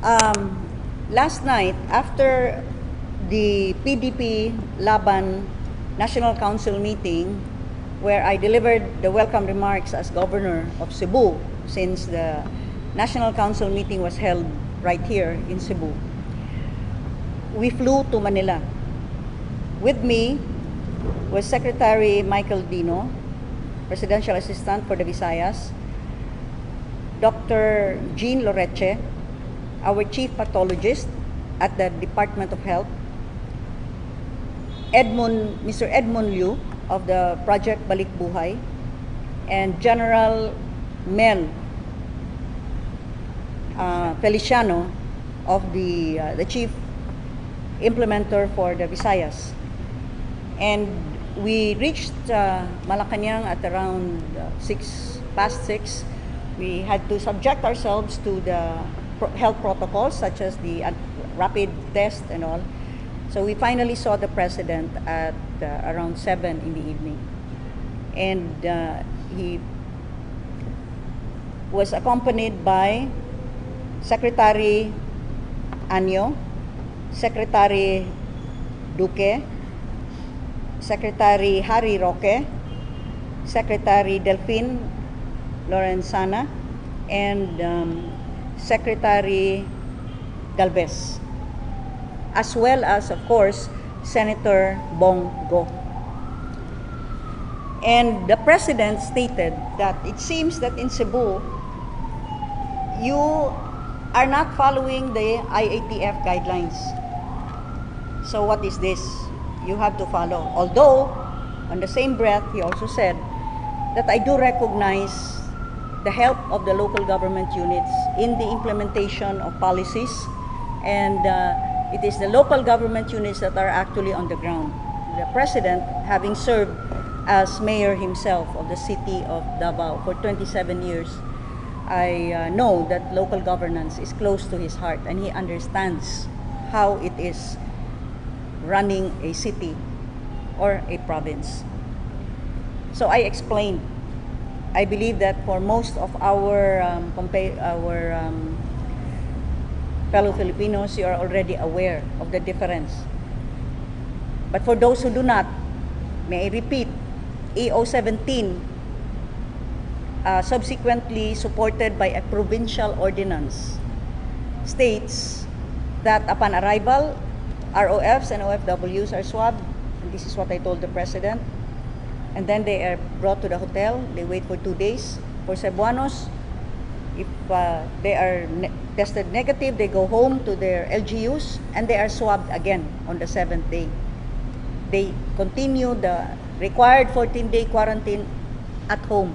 Last night, after the PDP Laban National Council meeting, where I delivered the welcome remarks as Governor of Cebu, since the National Council meeting was held right here in Cebu, we flew to Manila. With me was Secretary Michael Dino, Presidential Assistant for the Visayas, Dr. Jean Loreche, our Chief Pathologist at the Department of Health, Mr. Edmund Liu of the Project Balik Buhay, and General Mel Feliciano of the Chief Implementer for the Visayas. And we reached Malacanang at around 6:06. We had to subject ourselves to the health protocols such as the rapid test and all. So we finally saw the President at around 7 in the evening. And he was accompanied by Secretary Anyo, Secretary Duque, Secretary Harry Roque, Secretary Delphine Lorenzana, and Secretary Galvez, as well as, of course, Senator Bongo. And the President stated that it seems that in Cebu, you are not following the IATF guidelines. So what is this? You have to follow. Although, on the same breath, he also said that I do recognize the help of the local government units in the implementation of policies, and it is the local government units that are actually on the ground. The President, having served as mayor himself of the city of Davao for 27 years, I know that local governance is close to his heart, and he understands how it is running a city or a province. So I explained. I believe that for most of our fellow Filipinos, you are already aware of the difference. But for those who do not, may I repeat, EO 17, subsequently supported by a provincial ordinance, states that upon arrival, ROFs and OFWs are swabbed, and this is what I told the President. And then they are brought to the hotel. They wait for 2 days. For Cebuanos, if they are tested negative, they go home to their LGUs and they are swabbed again on the 7th day. They continue the required 14-day quarantine at home.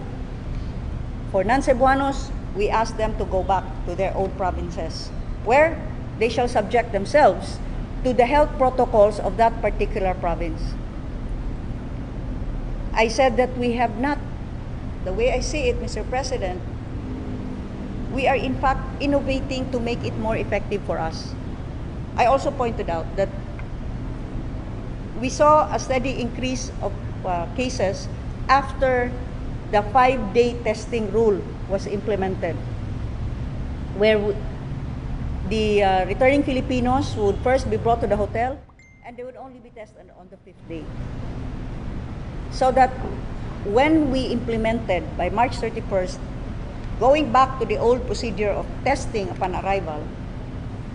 For non-Cebuanos, we ask them to go back to their own provinces, where they shall subject themselves to the health protocols of that particular province. I said that we have not, the way I see it, Mr. President, we are in fact innovating to make it more effective for us. I also pointed out that we saw a steady increase of cases after the 5-day testing rule was implemented, where the returning Filipinos would first be brought to the hotel and they would only be tested on the 5th day. So that when we implemented by March 31st, going back to the old procedure of testing upon arrival,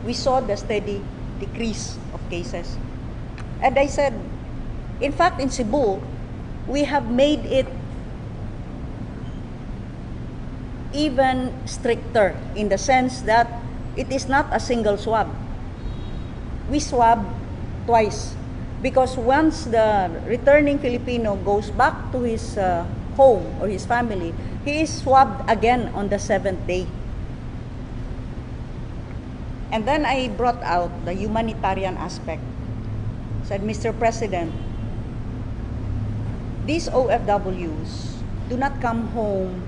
we saw the steady decrease of cases. And I said, in fact, in Cebu, we have made it even stricter in the sense that it is not a single swab. We swab twice. Because once the returning Filipino goes back to his home or his family, he is swabbed again on the 7th day. And then I brought out the humanitarian aspect. Said, Mr. President, these OFWs do not come home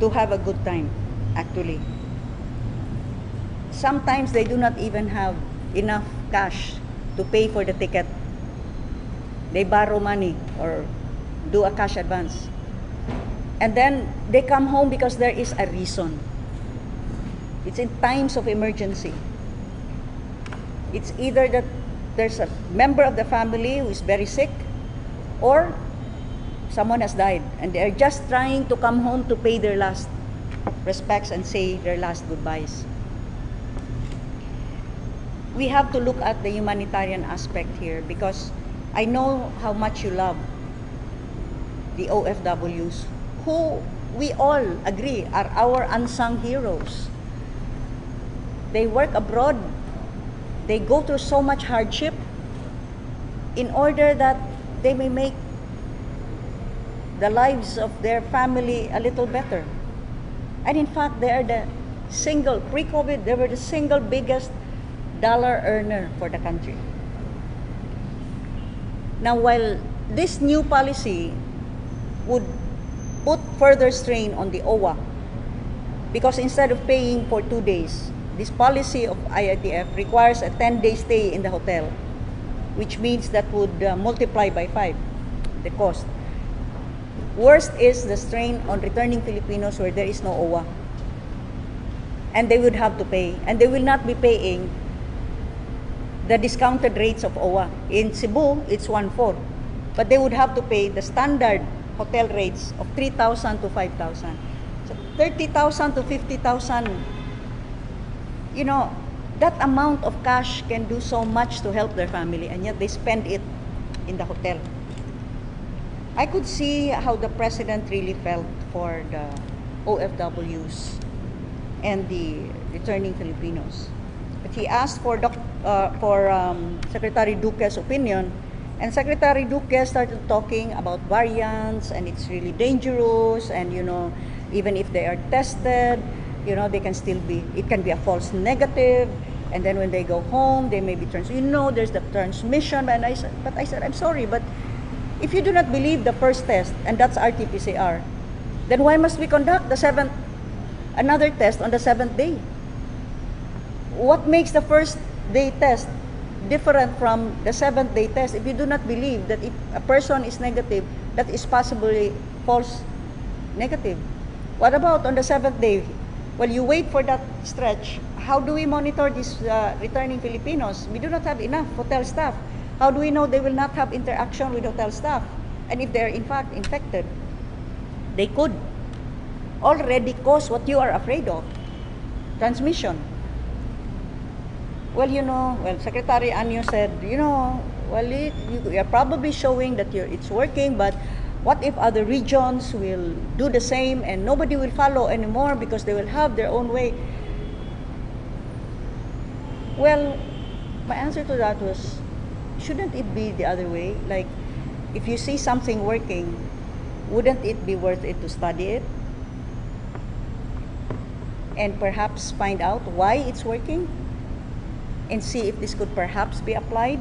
to have a good time, actually. Sometimes they do not even have enough cash to pay for the ticket. They borrow money or do a cash advance. And then they come home because there is a reason. It's in times of emergency. It's either that there's a member of the family who is very sick, or someone has died, and they're just trying to come home to pay their last respects and say their last goodbyes. We have to look at the humanitarian aspect here, because I know how much you love the OFWs, who we all agree are our unsung heroes. They work abroad. They go through so much hardship in order that they may make the lives of their family a little better. And in fact, they are the single, pre-COVID, they were the single biggest dollar earner for the country. Now, while this new policy would put further strain on the OWA, because instead of paying for 2 days, this policy of IATF requires a 10-day stay in the hotel, which means that would multiply by 5 the cost. Worst is the strain on returning Filipinos where there is no OWA. And they would have to pay. And they will not be paying the discounted rates of OWA. In Cebu, it's 1/4. But they would have to pay the standard hotel rates of 3,000 to 5,000. So 30,000 to 50,000. You know, that amount of cash can do so much to help their family, and yet they spend it in the hotel. I could see how the president really felt for the OFWs and the returning Filipinos. But he asked for Secretary Duque's opinion, and Secretary Duque started talking about variants, and it's really dangerous, and you know, even if they are tested, you know, they can still be, it can be a false negative, and then when they go home, they may be you know, there's the transmission. And I said, I'm sorry, but if you do not believe the first test, and that's RT-PCR, then why must we conduct another test on the 7th day? What makes the first day test different from the 7th day test if you do not believe that if a person is negative, that is possibly false negative? What about on the 7th day? Well, you wait for that stretch. How do we monitor these returning Filipinos? We do not have enough hotel staff. How do we know they will not have interaction with hotel staff? And if they're in fact infected, they could already cause what you are afraid of, transmission. Well, you know, Secretary Anyo said, you know, well, you are probably showing that it's working, but what if other regions will do the same and nobody will follow anymore because they will have their own way? Well, my answer to that was, shouldn't it be the other way? Like, if you see something working, wouldn't it be worth it to study it? And perhaps find out why it's working? And see if this could perhaps be applied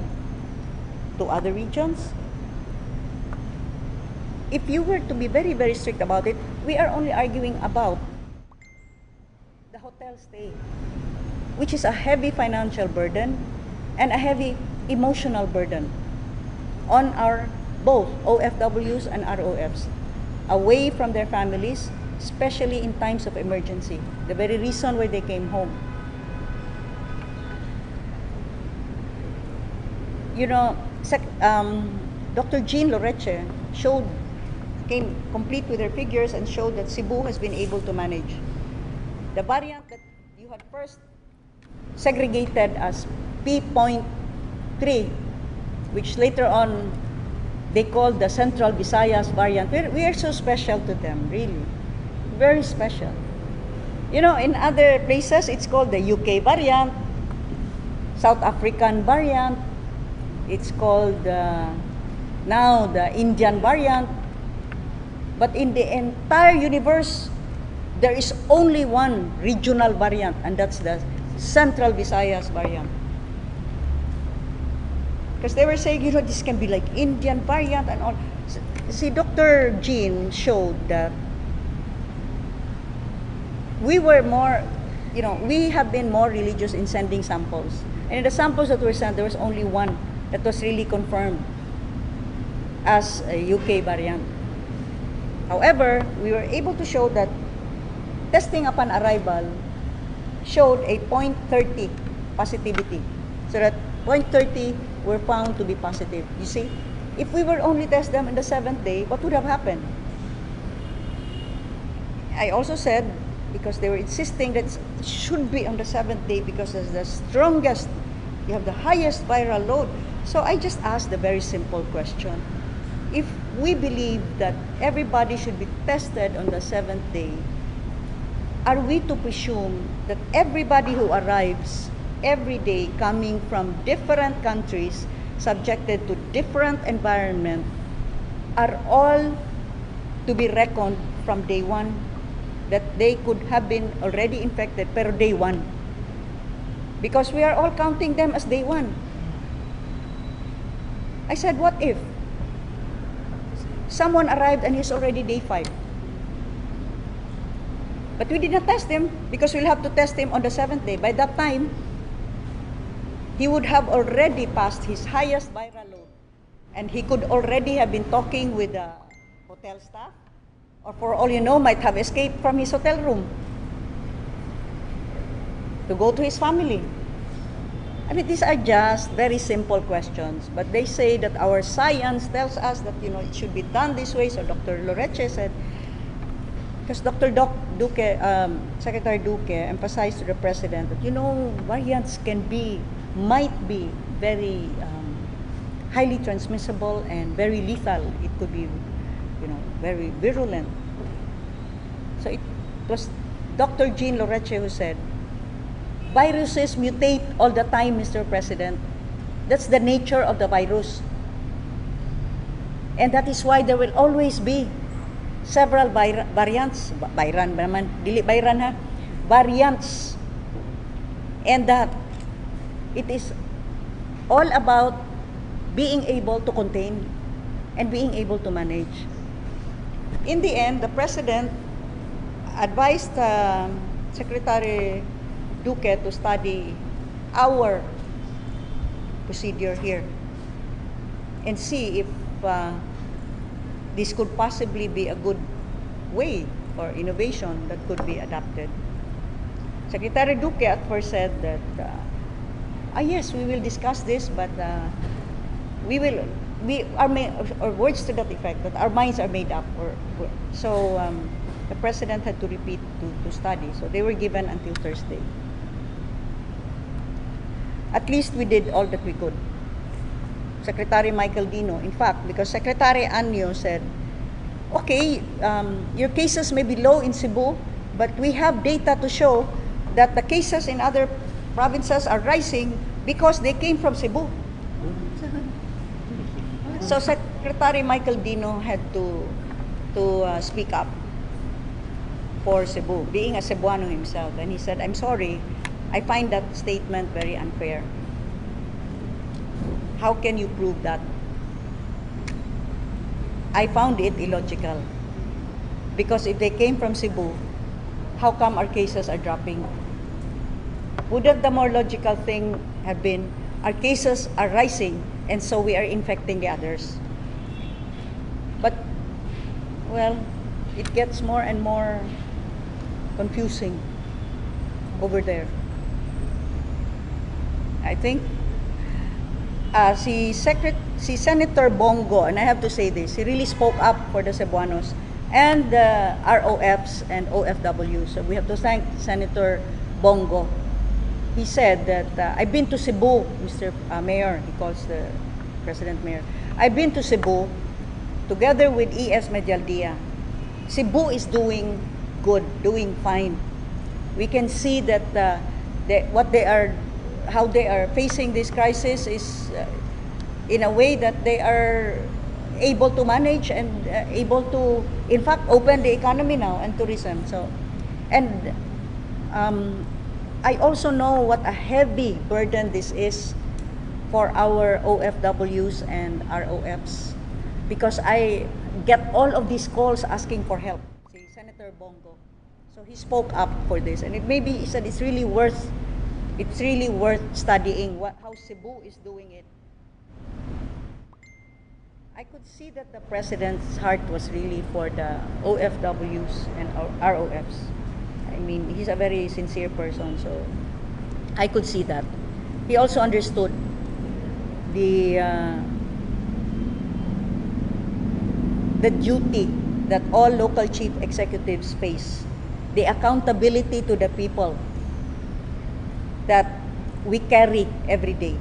to other regions? If you were to be very, very strict about it, we are only arguing about the hotel stay, which is a heavy financial burden and a heavy emotional burden on our both OFWs and ROFs, away from their families, especially in times of emergency, the very reason why they came home. You know, Dr. Jean Loreche came complete with her figures and showed that Cebu has been able to manage. The variant that you had first segregated as P.3, which later on they called the Central Visayas variant. We are so special to them, really. Very special. You know, in other places, it's called the UK variant, South African variant, it's called now the Indian variant. But in the entire universe, there is only one regional variant, and that's the Central Visayas variant. Because they were saying, you know, this can be like Indian variant and all. See, Dr. Jean showed that we were more, you know, we have been more religious in sending samples. And in the samples that were sent, there was only one that was really confirmed as a UK variant. However, we were able to show that testing upon arrival showed a 0.30 positivity. So that 0.30 were found to be positive. You see, if we were only test them in the 7th day, what would have happened? I also said, because they were insisting that it should be on the 7th day because it's the strongest, you have the highest viral load. So I just asked the very simple question. If we believe that everybody should be tested on the 7th day, are we to presume that everybody who arrives every day coming from different countries, subjected to different environment, are all to be reckoned from day one, that they could have been already infected pero day one? Because we are all counting them as day one. I said, what if someone arrived and he's already day 5? But we did not test him because we'll have to test him on the 7th day. By that time, he would have already passed his highest viral load. And he could already have been talking with the hotel staff, or for all you know, might have escaped from his hotel room to go to his family. I mean, these are just very simple questions, but they say that our science tells us that, it should be done this way. So Dr. Loreche said, because Secretary Duque emphasized to the President that, variants might be very highly transmissible and very lethal. It could be, very virulent. So it was Dr. Jean Loreche who said, viruses mutate all the time, Mr. President. That's the nature of the virus. And that is why there will always be several variants. Variants. And that it is all about being able to contain and being able to manage. In the end, the President advised Secretary Duque to study our procedure here and see if this could possibly be a good way or innovation that could be adapted. Secretary Duque at first said that, yes, we will discuss this, but or words to that effect, that our minds are made up. So the President had to repeat to study. So they were given until Thursday. At least we did all that we could. Secretary Michael Dino, in fact, because Secretary Anyo said, okay, your cases may be low in Cebu, but we have data to show that the cases in other provinces are rising because they came from Cebu. So Secretary Michael Dino had to speak up for Cebu, being a Cebuano himself. And he said, I'm sorry, I find that statement very unfair. How can you prove that? I found it illogical. Because if they came from Cebu, how come our cases are dropping? Wouldn't the more logical thing have been, our cases are rising, and so we are infecting the others? But, well, it gets more and more confusing over there. I think si Senator Bongo, and I have to say this, he really spoke up for the Cebuanos and the ROFs and OFWs. So we have to thank Senator Bongo. He said that, I've been to Cebu, Mr. Mayor, he calls the President Mayor. I've been to Cebu together with ES Medialdia. Cebu is doing good, doing fine. We can see that how they are facing this crisis is in a way that they are able to manage and able to, in fact, open the economy now and tourism. So, and I also know what a heavy burden this is for our OFWs and ROFs, because I get all of these calls asking for help. See, Senator Bongo. So he spoke up for this, and he said it's really worth studying how Cebu is doing it. I could see that the President's heart was really for the OFWs and ROFs. I mean, he's a very sincere person, so I could see that. He also understood the duty that all local chief executives face, the accountability to the people that we carry every day.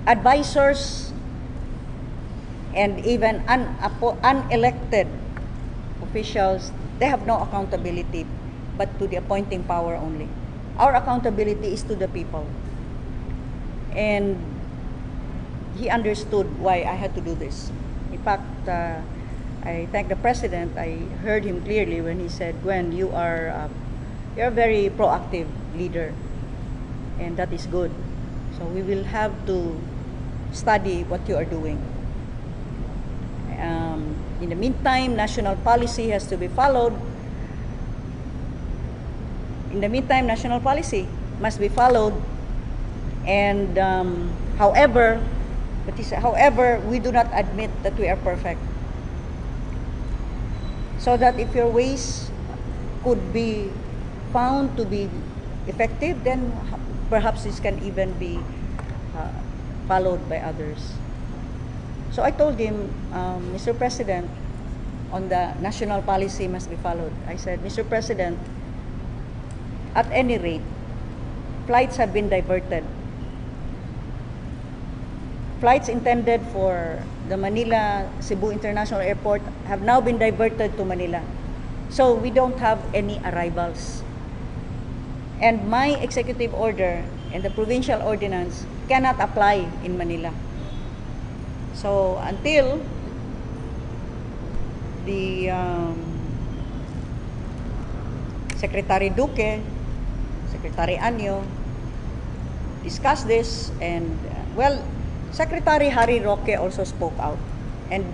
Advisors and even unelected officials, they have no accountability but to the appointing power only. Our accountability is to the people. And he understood why I had to do this. In fact, I thank the President. I heard him clearly when he said, Gwen, you're a very proactive leader, and that is good. So we will have to study what you are doing. In the meantime, national policy has to be followed. In the meantime, national policy must be followed. And however, we do not admit that we are perfect. So that if your ways could be found to be effective, then perhaps this can even be followed by others. So I told him, Mr. President, on the national policy must be followed. I said, Mr. President, at any rate, flights have been diverted. Flights intended for the Manila-Cebu International Airport have now been diverted to Manila. So we don't have any arrivals. And my executive order and the provincial ordinance cannot apply in Manila. So until the Secretary Duque, Secretary Anyo discussed this, and Secretary Harry Roque also spoke out, and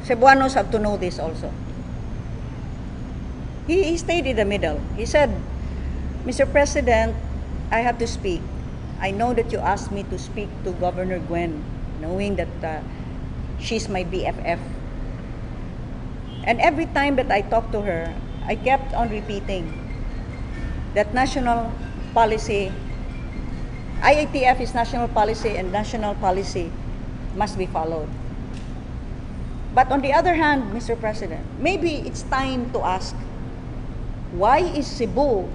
Cebuanos have to know this also. He stayed in the middle. He said, Mr. President, I have to speak. I know that you asked me to speak to Governor Gwen, knowing that she's my BFF. And every time that I talked to her, I kept on repeating that national policy, IATF is national policy, and national policy must be followed. But on the other hand, Mr. President, maybe it's time to ask, why is Cebu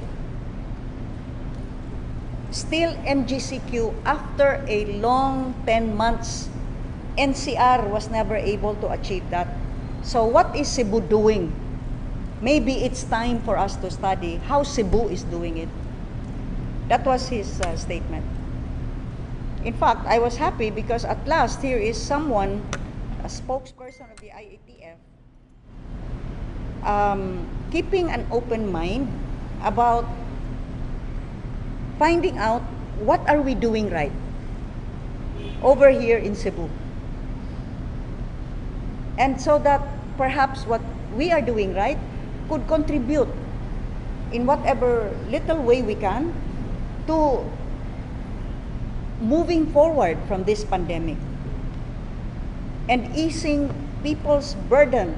still MGCQ after a long 10 months? NCR was never able to achieve that. So what is Cebu doing? Maybe it's time for us to study how Cebu is doing it. That was his statement. In fact, I was happy because at last here is someone, a spokesperson of the IATF, keeping an open mind about finding out what are we doing right over here in Cebu. And so that perhaps what we are doing right could contribute in whatever little way we can to moving forward from this pandemic and easing people's burden,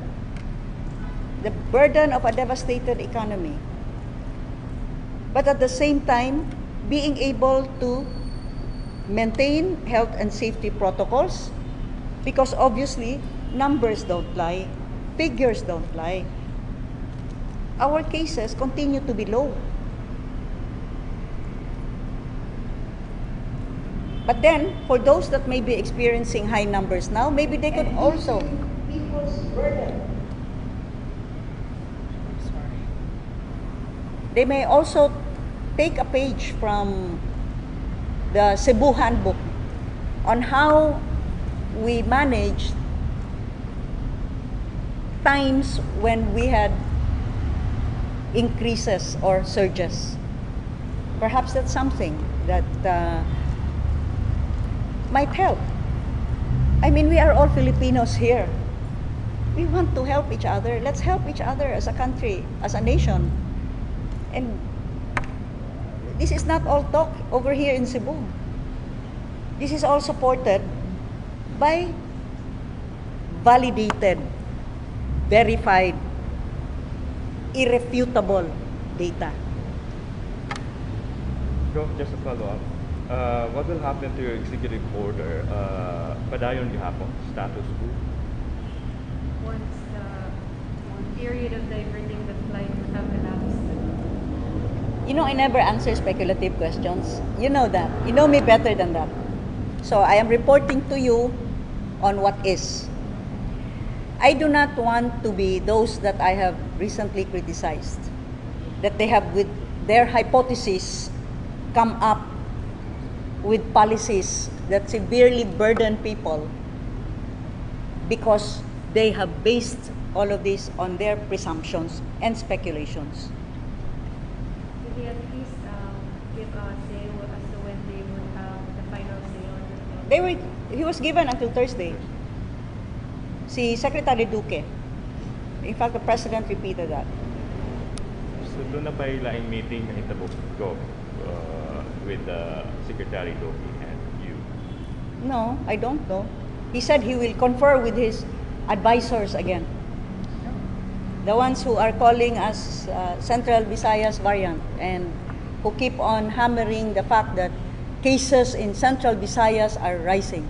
the burden of a devastated economy. But at the same time, being able to maintain health and safety protocols, because obviously numbers don't lie, figures don't lie. Our cases continue to be low. But then, for those that may be experiencing high numbers now, maybe they could also people's burden. They may also take a page from the Cebu Handbook on how we managed times when we had increases or surges. Perhaps that's something that might help. I mean, we are all Filipinos here. We want to help each other. Let's help each other as a country, as a nation. And this is not all talk over here in Cebu. This is all supported by validated, verified irrefutable data. Just a follow-up. What will happen to your executive order? Padayon Gihapon, status quo? Once the period of diverting the flight would have elapsed. You know, I never answer speculative questions. You know that. You know me better than that. So I am reporting to you on what is. I do not want to be those that I have recently criticized, that they have with their hypotheses come up with policies that severely burden people because they have based all of this on their presumptions and speculations. Could they at least give a say as to when they would have the final say on the He was given until Thursday. Si Secretary Duque. In fact, the President repeated that. So doon na ba yung meeting na hitabo ko with Secretary Duque and you? No, I don't know. He said he will confer with his advisors again. The ones who are calling us Central Visayas variant and who keep on hammering the fact that cases in Central Visayas are rising.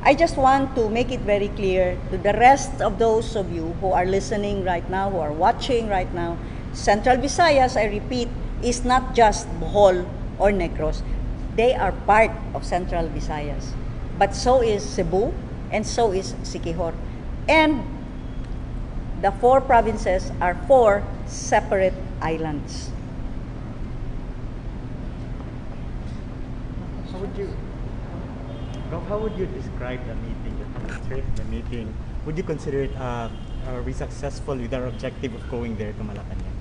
I just want to make it very clear to the rest of those of you who are listening right now, who are watching right now, Central Visayas, I repeat, is not just Bohol or Negros. They are part of Central Visayas. But so is Cebu, and so is Siquijor. And the 4 provinces are 4 separate islands. How would you describe the meeting, the meeting? Would you consider it are we successful with our objective of going there to Malacanang?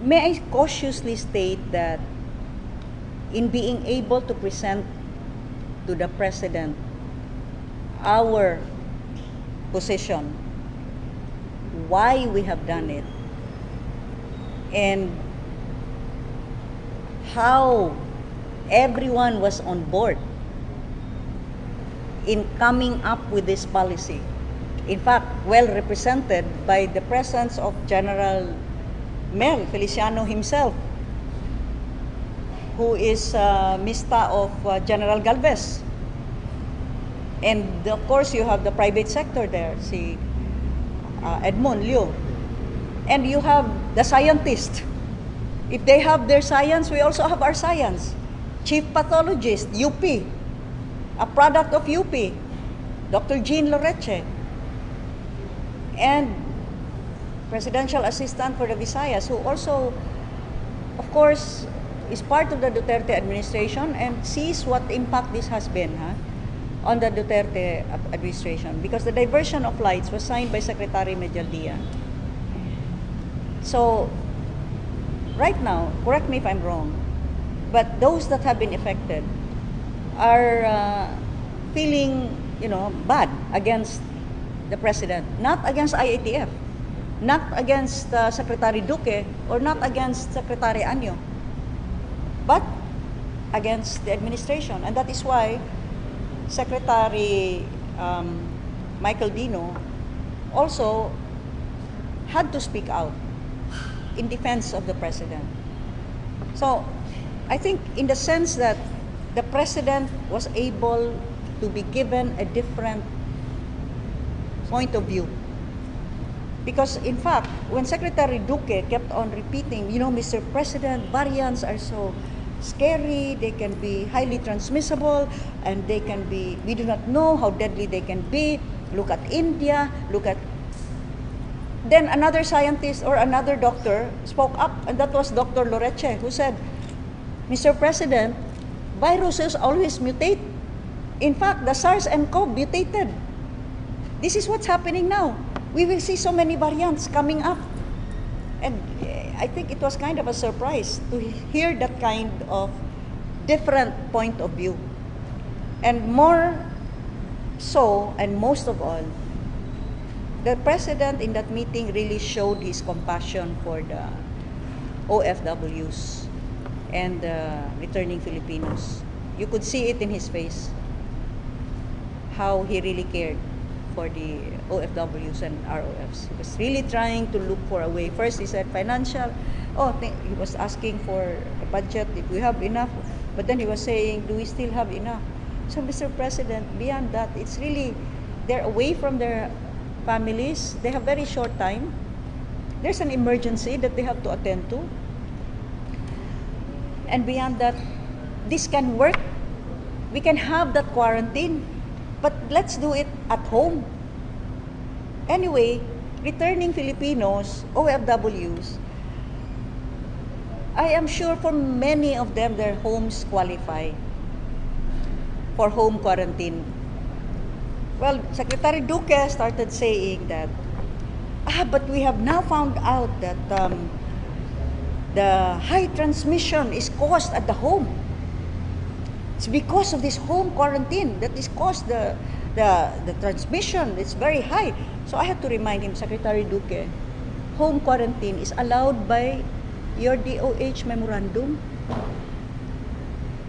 May I cautiously state that in being able to present to the President our position, why we have done it, and how everyone was on board in coming up with this policy. In fact, well represented by the presence of General Mel Feliciano himself, who is Mista of General Galvez. And of course, you have the private sector there, si Edmond Liu. And you have the scientists. If they have their science, we also have our science. Chief pathologist, UP, a product of UP, Dr. Jean Loreche, and Presidential Assistant for the Visayas, who also, of course, is part of the Duterte administration and sees what impact this has been on the Duterte administration, because the diversion of flights was signed by Secretary Medialdia. So, right now, correct me if I'm wrong, but those that have been affected are feeling, bad against the President, not against IATF, not against Secretary Duque, or not against Secretary Anyo, but against the administration. And that is why Secretary Michael Dino also had to speak out in defense of the President. So, I think in the sense that the President was able to be given a different point of view. Because in fact, when Secretary Duque kept on repeating, Mr. President, variants are so scary, they can be highly transmissible, and we do not know how deadly they can be. Look at India, Then another scientist or another doctor spoke up, and that was Dr. Loreche, who said, Mr. President, viruses always mutate. In fact, the SARS and CoV mutated. This is what's happening now. We will see so many variants coming up. And I think it was kind of a surprise to hear that kind of different point of view. And more so, and most of all, the President in that meeting really showed his compassion for the OFWs and returning Filipinos. You could see it in his face, how he really cared for the OFWs and ROFs. He was really trying to look for a way. First, he said financial. He was asking for a budget, if we have enough. But then he was saying, do we still have enough? So, Mr. President, beyond that, it's really, they're away from their families. They have very short time. There's an emergency that they have to attend to. And beyond that, this can work. We can have that quarantine, but let's do it at home. Anyway, returning Filipinos, OFWs, I am sure for many of them, their homes qualify for home quarantine. Well, Secretary Duque started saying that, but we have now found out that the high transmission is caused at the home. It's because of this home quarantine that is caused the transmission. It's very high. So I had to remind him, Secretary Duque, home quarantine is allowed by your DOH memorandum.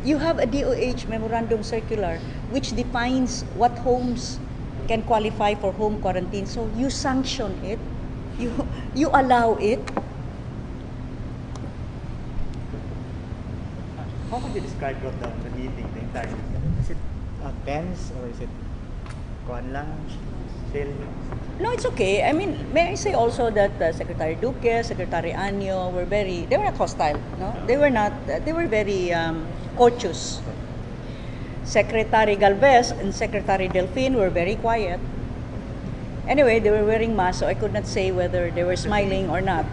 You have a DOH memorandum circular which defines what homes can qualify for home quarantine. So you sanction it. You allow it. How would you describe the meeting, the entire meeting? Is it tense or is it kuan lang, chill? No, it's okay. I mean, may I say also that Secretary Duque, Secretary Anyo they were not hostile, no? They were very courteous. Secretary Galvez and Secretary Delfin were very quiet. Anyway, they were wearing masks, so I could not say whether they were smiling or not.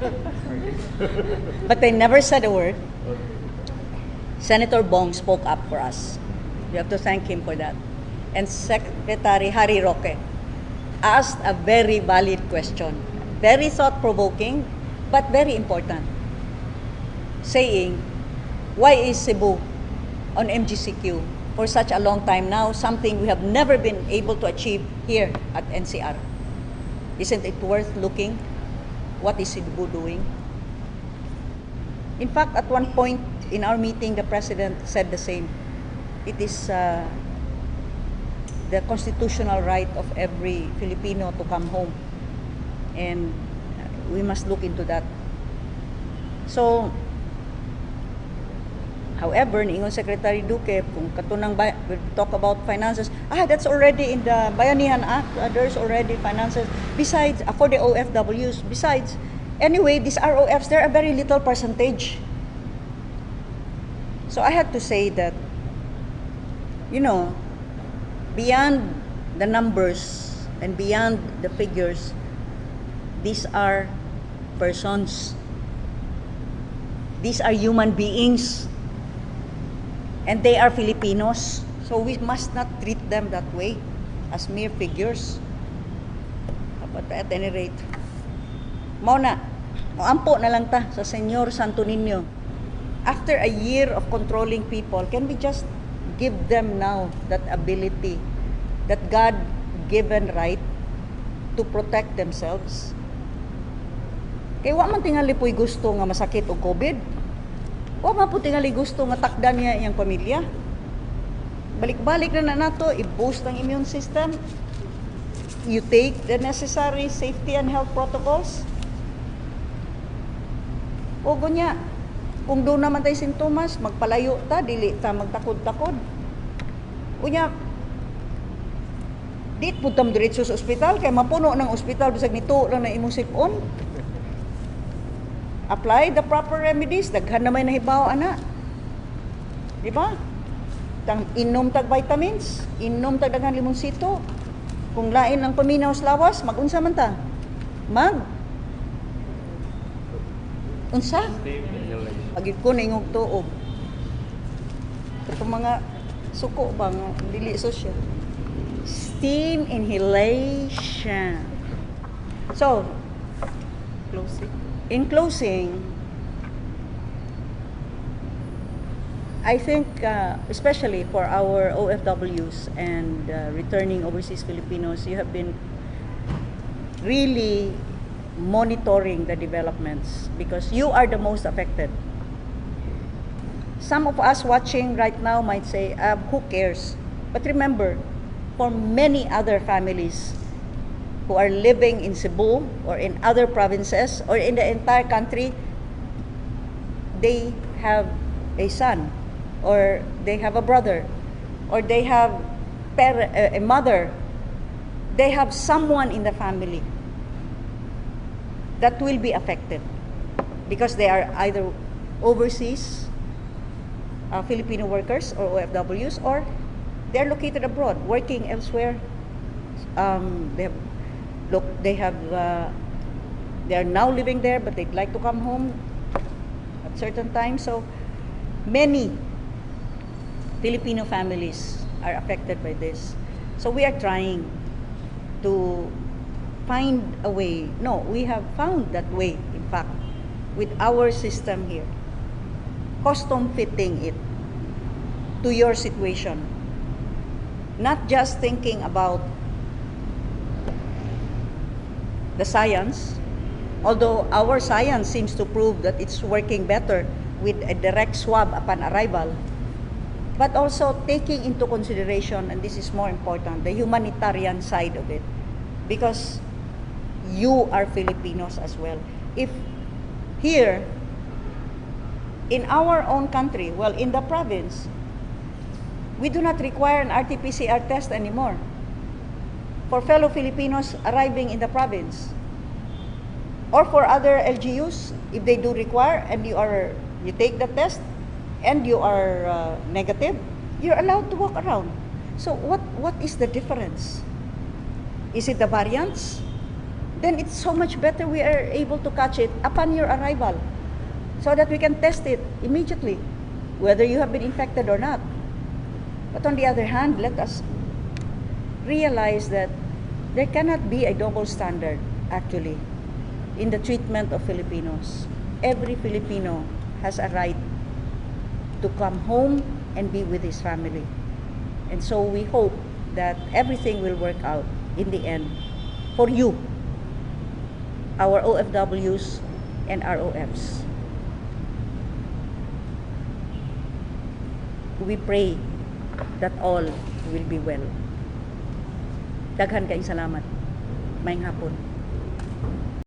But they never said a word. Senator Bong spoke up for us. We have to thank him for that. And Secretary Harry Roque asked a very valid question, very thought-provoking, but very important, saying, why is Cebu on MGCQ for such a long time now, something we have never been able to achieve here at NCR? Isn't it worth looking? What is Cebu doing? In fact, at one point in our meeting, the President said the same. It is the constitutional right of every Filipino to come home. And we must look into that. So, however, niingon Secretary Duque, kung katunang we talk about finances, that's already in the Bayanihan Act, there's already finances. Besides, for the OFWs, besides, anyway, these ROFs, they're a very little percentage. So I had to say that, beyond the numbers and beyond the figures, these are persons. These are human beings. And they are Filipinos. So we must not treat them that way, as mere figures. But at any rate, mauna, ampo na lang ta sa Senyor Santo Niño. After a year of controlling people, can we just give them now that ability, that God-given right to protect themselves? Kaya wa man tingali po'y gusto nga masakit o COVID. Wa man po tingali gusto nga takdan niya iyang pamilya. Balik-balik na nato, i-boost ang immune system. You take the necessary safety and health protocols. O gunya, kung doon naman tayo sintomas, magpalayo ta, dili ta magtakod-takod. Unya, di po tam diretso sa ospital, kaya mapuno ng ospital, bisag nito lang na imong sipon. Apply the proper remedies, daghan na may nahibaw, ana. Di ba? Inom tag vitamins, inom tag daghan limonsito. Kung lain ang paminaw sa lawas, mag-unsa man ta? Unsa? Pagid ko na ingog tuob. Itong mga suko ba nga, dili social. Steam inhalation. So, in closing, I think, especially for our OFWs and returning overseas Filipinos, you have been really monitoring the developments because you are the most affected. Some of us watching right now might say, who cares? But remember, for many other families, who are living in Cebu or in other provinces or in the entire country, they have a son or they have a brother or they have a mother, they have someone in the family that will be affected because they are either overseas Filipino workers or OFWs, or they are located abroad working elsewhere. They are now living there, but they'd like to come home at certain times. So many Filipino families are affected by this. So we are trying to find a way. No, we have found that way, in fact, with our system here. Custom fitting it to your situation. Not just thinking about the science, although our science seems to prove that it's working better with a direct swab upon arrival, but also taking into consideration, and this is more important, the humanitarian side of it, because you are Filipinos as well. If here, in our own country, well, in the province, we do not require an RT-PCR test anymore for fellow Filipinos arriving in the province, or for other LGUs, if they do require, and you take the test and you are negative, you're allowed to walk around. So what is the difference? Is it the variants? Then it's so much better we are able to catch it upon your arrival, so that we can test it immediately, whether you have been infected or not. But on the other hand, let us realize that there cannot be a double standard, actually, in the treatment of Filipinos. Every Filipino has a right to come home and be with his family. And so we hope that everything will work out in the end for you, our OFWs and ROFs. We pray that all will be well. Daghan kaayong salamat. Maayong hapon.